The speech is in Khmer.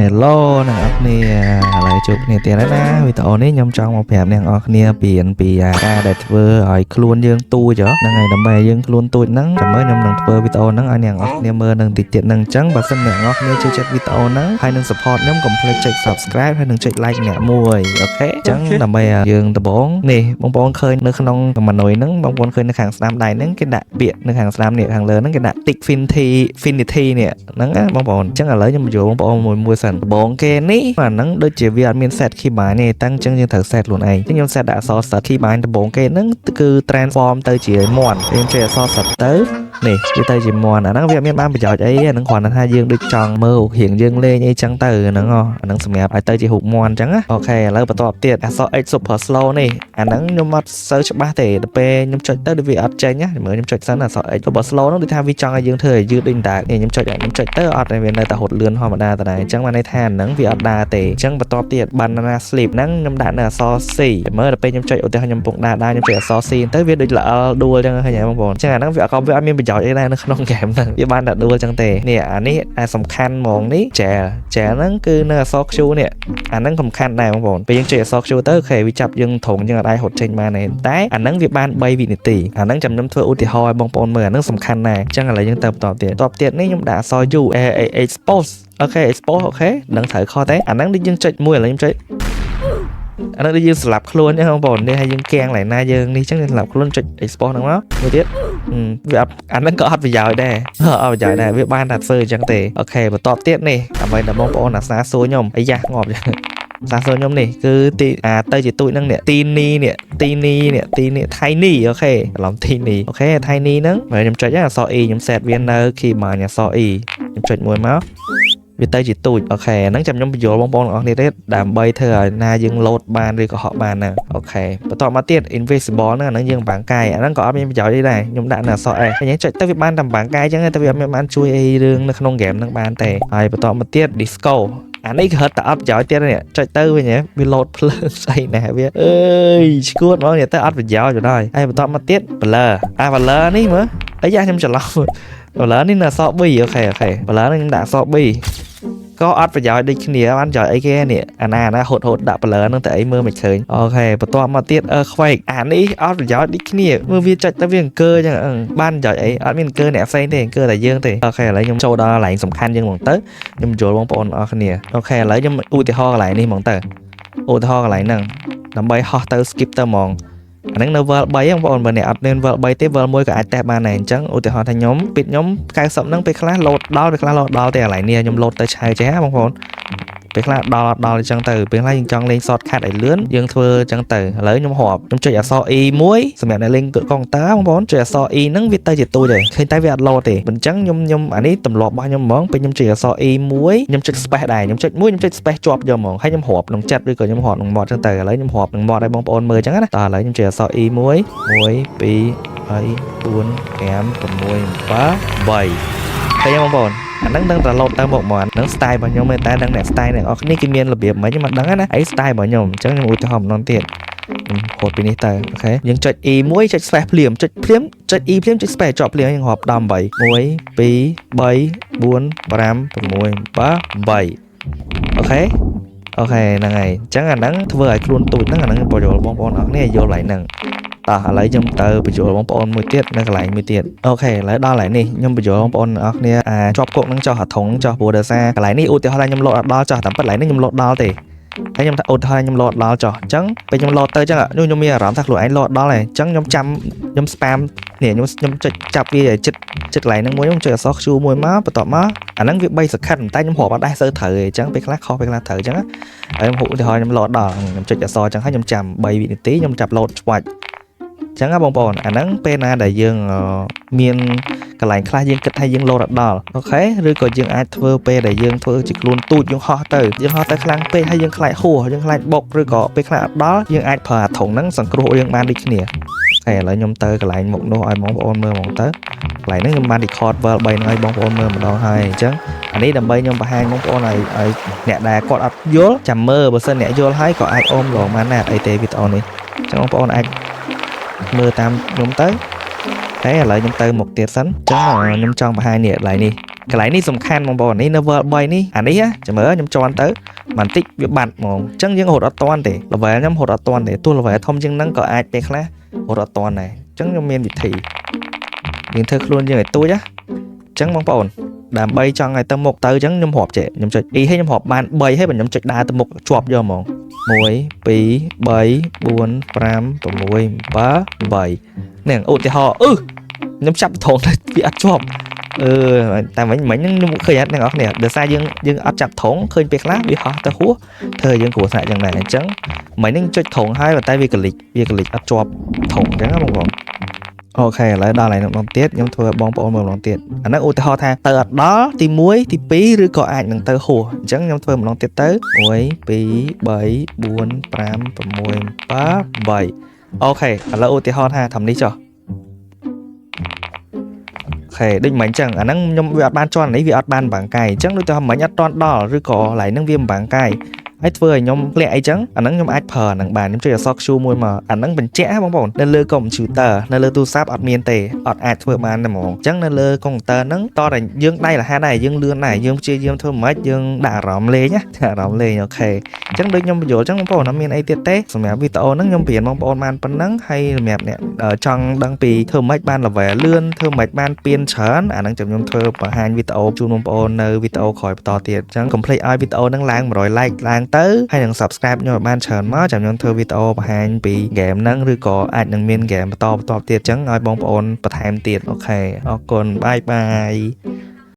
Hello អ្នកនរគ្នាឥឡូវជួបគ្នាទៀតហើយណាវីដេអូនេះខ្ញុំចង់មកប្រាប់អ្នកនរគ្នាពីការដែលធ្វើឲ្យខ្លួនយើងទូចហ្នឹងហើយដើម្បីឲ្យយើងខ្លួនទូចហ្នឹងចាំមើលខ្ញុំនឹងធ្វើវីដេអូហ្នឹងឲ្យអ្នកនរគ្នាមើលនឹងតិចទៀតហ្នឹងអញ្ចឹងបើសិនអ្នកនរគ្នាចូលចិត្តវីដេអូហ្នឹងហើយនឹង support ខ្ញុំកុំភ្លេចចុច subscribe ហើយនឹងចុច like អ្នកមួយអូខេអញ្ចឹងដើម្បីយើងដំបងនេះបងប្អូនឃើញនៅក្នុងម៉ានុយហ្នឹងបងប្អូនឃើញនៅខាងស្ដាំដៃហ្នឹងគេដាក់ពាក្យនៅខាងស្ដាំនេះខាងលើហ្នឹងគេដាក់ Finity នេះហ្នឹងណាបងប្អូនអញ្ចឹងឥឡូវខ្ញុំបញ្ចូលបងប្អូនមួយសិនដំបងគេនេះអាហ្នឹងដូចជាវាអត់មាន set keybind ទេតាំងអញ្ចឹងយើងត្រូវ set ខ្លួនឯងអញ្ចឹងខ្ញុំ set ដាក់អក្សរ set keybind ដំបងគេហ្នឹងគឺ transform ទៅជាមន់យើងchơiអក្សរ set ទៅនេះវាទៅជាមន់អាហ្នឹងវាអត់មានបានប្រយោជន៍អីអាហ្នឹងគ្រាន់តែថាយើងដូចចង់មើលរៀងយើងលេងអីចឹងទៅហ្នឹងអាហ្នឹងសម្រាប់ឲ្យទៅជារូបមន់អញ្ចឹងណាអូខេឥឡូវបន្តទៀតអក្សរ X super slow នេះអាហ្នឹងខ្ញុំអត់សូវច្បាស់ទេដល់ពេលខ្ញុំចុចទៅវាអត់ចេញណាមើលខ្ញុំចុចសិនអក្សរ X super slow ហ្នឹងដូចថាវាចង់ឲ្យយើងធ្វើឲ្យយឺតដូចតែខ្ញុំចុចទៅអត់តែវានៅតែហត់លឿនធម្មតាតែដែរអញ្ចឹងបានន័យថាហ្នឹងវាអត់ដើរទេអញ្ចឹងបន្តទៀត banana sleep ហ្នឹងខ្ញុំដាក់នៅអក្សរ C មើលដល់ពេលខ្ញុំចុចឧទាហរណ៍ខ្ញុំពុកដាក់ខ្ញុំចុចអក្សរ C ទៅវាដូចល្អដួលអញ្ចឹងឃើញទេបងប្អូនអញ្ចឹងអាហ្នឹងវាអត់មានប្រយោជន៍អីដែរនៅក្នុងហ្គេមហ្នឹងវាបានតែដួលអញ្ចឹងទេនេះអានេះសំខាន់ហ្មងនេះ gel ហ្នឹងគឺនៅអក្សរ Q នេះអាហ្នឹងសំខាន់ដែរបងប្អូនពេលយើងចុចអក្សរ Q ទៅអូខេវាចាប់យើងត្រង់យើងអត់អាចហត់ចេញបានទេតែអាហ្នឹងវាបាន3វិនាទីអាហ្នឹងចាំខ្ញុំធ្វើឧទាហរណ៍ឲ្យបងប្អូនមើលអាហ្នឹងសំខាន់ដែរអញ្ចឹងឥឡូវយើងទៅបន្តទៀតនេះខ្ញុំដាក់អក្សរ U expose អូខេ expose អូខេដឹងត្រូវខុសទេអាហ្នឹងដូចយើងចុចមួយឥឡូវខ្ញុំចុចអានោះដូចយើងស្លាប់ខ្លួនចឹងបងប្អូននេះឲ្យយើងគាំងឡើងណាយើងនេះចឹងស្លាប់ខ្លួនចុច export ហ្នឹងមកមួយទៀតវាអាហ្នឹងក៏អត់ប្រយោជន៍ដែរអត់ប្រយោជន៍ដែរវាបានតែធ្វើអញ្ចឹងទេអូខេបន្តទៀតនេះដើម្បីដល់បងប្អូនអាសាសួរខ្ញុំអាយ៉ាងាប់ចឹងសាសួរខ្ញុំនេះគឺទីទៅជាទូចហ្នឹងនេះទីនីថៃនីអូខេច្រឡំទីនីអូខេថៃនីហ្នឹងបើខ្ញុំចុចអក្សរ E ខ្ញុំ set វានៅ keybind អក្សរ E ខ្ញុំចុចមួយមកវាទៅជាទូចអូខេហ្នឹងចាំខ្ញុំបញ្យល់បងប្អូនទាំងអស់គ្នាទៀតដើម្បីធ្វើឲ្យណាយើងលោតបានឬក៏ហក់បានណាអូខេបន្តមកទៀត invisible ហ្នឹងយើងបាំងកាយអាហ្នឹងក៏អត់មានប្រយោជន៍អីដែរខ្ញុំដាក់នៅអក្សរ S ខ្ញុំចុចទៅវាបានតែបាំងកាយអញ្ចឹងតែវាអត់មានបានជួយអីរឿងនៅក្នុងហ្គេមហ្នឹងបានទេហើយបន្តមកទៀត disco អានេះគឺហត់តែអត់ប្រយោជន៍ទៀតនេះចុចទៅវិញវាលោតភ្លើងស្អីណាវាអើយឈួតហ្មងនេះទៅអត់ប្រយោជន៍ទៅហើយបន្តមកទៀត blur blur នេះមើលអីយ៉ាខ្ញុំច្រឡំ blur នេះនៅអក្សរ B អូខេ blur នេះខ្ញុំដាក់អក្សរ B ក៏អត់ប្រយោជន៍ដូចគ្នាបានប្រយោជន៍អីគេនេះអាណាហត់ដាក់ blur ហ្នឹងតែអីមើលមិនឃើញអូខេបន្តមកទៀតearthquake អានេះអត់ប្រយោជន៍ដូចគ្នាមើលវាចុចទៅវាអង្គើអញ្ចឹងបានប្រយោជន៍អីអត់មានអង្គើអ្នកផ្សេងទេអង្គើតែយើងទេអូខេឥឡូវខ្ញុំចូលដល់កន្លែងសំខាន់យើងហ្មងទៅខ្ញុំបញ្ចូលបងប្អូនអរគ្នាអូខេឥឡូវខ្ញុំឧទាហរណ៍កន្លែងនេះហ្មងទៅឧទាហរណ៍កន្លែងហ្នឹងដើម្បីហោះទៅ skip ទៅហ្មងអាហ្នឹងនៅ world 3បងប្អូនបើអ្នកអត់មាន world 3ទេ world 1ក៏អាចតេសបានដែរអញ្ចឹងឧទាហរណ៍ថាខ្ញុំពីខ្ញុំ90ហ្នឹងពេលខ្លះលោតដល់ពេលខ្លះលោតដល់តែកន្លែងនេះខ្ញុំលោតទៅឆៅចេះបងប្អូនពេលខ្លះដល់អញ្ចឹងទៅពេលខ្លះយើងចង់លេង shortcut ឲ្យលឿនយើងធ្វើអញ្ចឹងទៅឥឡូវខ្ញុំរាប់ខ្ញុំចុចអក្សរ E មួយសម្រាប់អ្នកលេងកុំព្យូទ័របងប្អូនចុចអក្សរ E ហ្នឹងវាទៅជាទូចហើយឃើញតែវាអត់លោតទេអញ្ចឹងខ្ញុំអានេះទម្លាប់របស់ខ្ញុំហ្មងពេលខ្ញុំចុចអក្សរ E មួយខ្ញុំចុច space ដែរខ្ញុំចុចមួយខ្ញុំចុច space ជាប់យកហ្មងហើយខ្ញុំរាប់ក្នុងចិត្តឬក៏ខ្ញុំរាប់ក្នុងមាត់អញ្ចឹងទៅឥឡូវខ្ញុំរាប់ក្នុងមាត់ឲ្យបងប្អូនមើលអញ្ចឹងណាតោះឥឡូវខ្ញុំចុចអក្សរ E មួយ1 2 3 4 5 6 7 8ឃើញបងប្អូនអាហ្នឹងដឹងតែលោតទៅមកហ្មងហ្នឹង style របស់ខ្ញុំទេតែដឹងអ្នក style អ្នកនរគ្នាគេមានរបៀបមិនខ្ញុំមិនដឹងណាអី style របស់ខ្ញុំអញ្ចឹងខ្ញុំឧទាហរណ៍ម្ដងទៀតខ្ញុំហូតពីនេះទៅអូខេយើងចុច E មួយចុច space ភ្លាមចុច E ភ្លាមចុច space ជាប់ភ្លាមយើងរាប់ដល់8 1 2 3 4 5 6 7 8អូខេហ្នឹងហើយអញ្ចឹងអាហ្នឹងធ្វើឲ្យខ្លួនទូចហ្នឹងអាហ្នឹងបញ្យល់បងប្អូនអរគ្នាយល់ឡើងហ្នឹងតោះឥឡូវខ្ញុំទៅបញ្យល់បងប្អូនមួយទៀតនៅកន្លែងមួយទៀតអូខេឥឡូវដល់កន្លែងនេះខ្ញុំបញ្យល់បងប្អូនអរគ្នាជាប់គុកហ្នឹងចោះអាធុងចោះព្រោះដោយសារកន្លែងនេះឧទាហរណ៍ថាខ្ញុំលោតអត់ដល់ចោះតាមពិតកន្លែងនេះខ្ញុំលោតដល់ទេហើយខ្ញុំថាឧទាហរណ៍ខ្ញុំលោតដល់ចោះអញ្ចឹងពេលខ្ញុំលោតទៅអញ្ចឹងខ្ញុំមានអារម្មណ៍ថាខ្លួនឯងលោតដល់ហើយអញ្ចឹងខ្ញុំចាំខ្ញុំ spam នេះខ្ញុំចុចចាប់វាចិត្តកន្លែងហ្នឹងមួយខ្ញុំចុចអក្សរ Q មួយមកបន្ទាប់មកអាហ្នឹងវា3សក្តិតែខ្ញុំរាប់អត់ដែរសូវត្រូវទេអញ្ចឹងពេលខ្លះខុសពេលខ្លះត្រូវអញ្ចឹងហើយខ្ញុំឧទាហរណ៍ខ្ញុំលោតដល់ខ្ញុំចុចអក្សរអញ្ចឹងហើយខ្ញុំចាំ3វិនាទីខ្ញុំចាប់លោតឆ្វាច់អញ្ចឹងបងប្អូនអាហ្នឹងពេលណាដែលយើងមានកន្លែងខ្លះយើងគិតថាយើងលោតអត់ដល់អូខេឬក៏យើងអាចធ្វើពេលដែលយើងធ្វើជាខ្លួនទូចយើងហោះទៅខ្លាំងពេកហើយយើងខ្លាចហួសយើងខ្លាចបុកឬក៏ពេលខ្លះអត់ដល់យើងអាចប្រើអាធុងហ្នឹងសង្គ្រោះយើងបានដូចគ្នាហើយឥឡូវខ្ញុំទៅកន្លែងមុខនោះឲ្យបងប្អូនមើលហ្មងទៅកន្លែងហ្នឹងខ្ញុំបាន record world 3ហ្នឹងឲ្យបងប្អូនមើលម្ដងហើយអញ្ចឹងអានេះដើម្បីខ្ញុំបង្ហាញបងប្អូនឲ្យអ្នកដែលគាត់អត់យល់ចាំមើលបើសិនអ្នកយល់ហើយក៏អាចអូមឡងបានដែរអីទេវីដេអូនេះអញ្ចឹងបងប្អូនអាចមើលតាមខ្ញុំទៅហើយឥឡូវខ្ញុំទៅមុខទៀតសិនអញ្ចឹងខ្ញុំចង់បង្ហាញនេះកន្លែងនេះ cái này ní sầm khăn mong bò ní nó vợ bay ní anh ấy á chả mới nhom tròn tới màn tích việc bạt mong chẳng những hột ở toàn để là về nhom hột ở toàn để tôi là về thông chứng năng có ai biết lá hột ở toàn này chẳng nhom miền việt thị miền thơ luôn như ngày tôi á chẳng mong bò đàm bay cho ngày tâm một tới chẳng nhom hộp trẻ nhom chơi ý hay nhom hộp bàn bay hay bạn nhom chơi đa tâm một chọp vô mong muối pí bảy buồn pram và muối bá bảy nè ôi thì họ nhom chắp thòng bị ăn chọp tại mấy những khơi ăn này nè được sai dương ăn chặt thòng khơi biệt lá bị họ ta hú thời dương của sại chẳng này trắng mấy những chơi thòng hai và tay vì cái lịch ăn chọp thòng trắng không còn ok lại đo lại lòng tiết nhưng thôi bong bóng một lòng tiết anh nói ôi họ tha tờ đó thì muối thì pí rồi có ai nâng tờ hồ trắng nhưng thôi một lòng tiết tới muối pí bảy buồn pram và muối bá bảy ok là ôi họ tha thầm đi cho định mấy chẳng anh năng nhom việc ban cho lấy việc ban bảng cài chẳng đối tượng mấy nhát tròn đỏ rồi có lại năng viêm bảng cài ấy vừa nhom lẹ ấy chẳng anh năng nhom ai phở năng bàn nhom chơi sóc chu môi mà anh năng bình trẻ bóng bổng nên lơ cổng chủ tờ nên lơ tu sáp ọt miền tề ọt ai vừa bàn nằm mỏng chẳng nên lơ công tờ nắng to là dương đây là hai này dương lươn này dương chơi dương thôi mấy dương đã rõm lê nhá đã rõm lê ok chẳng được nhom bây chẳng bóng bổng nó miền ấy tiết tết xong mẹ video nắng nhom biển bóng bổng man bắn nắng hay mẹ nè ở trong đăng pì thơm mấy ban là về lươn thơm mấy ban piên chán anh năng chụp nhom thơm và hai video chu bóng bổng nơi video khỏi to tiệt chẳng complete ai video nắng lang rồi like lang tới hay đừng subscribe cho bạn chọn má chọn những thư video và hai bị game nắng rồi có ai đừng miên game to tiệt chẳng ai bóng ôn và thêm tiệt ok còn bye bye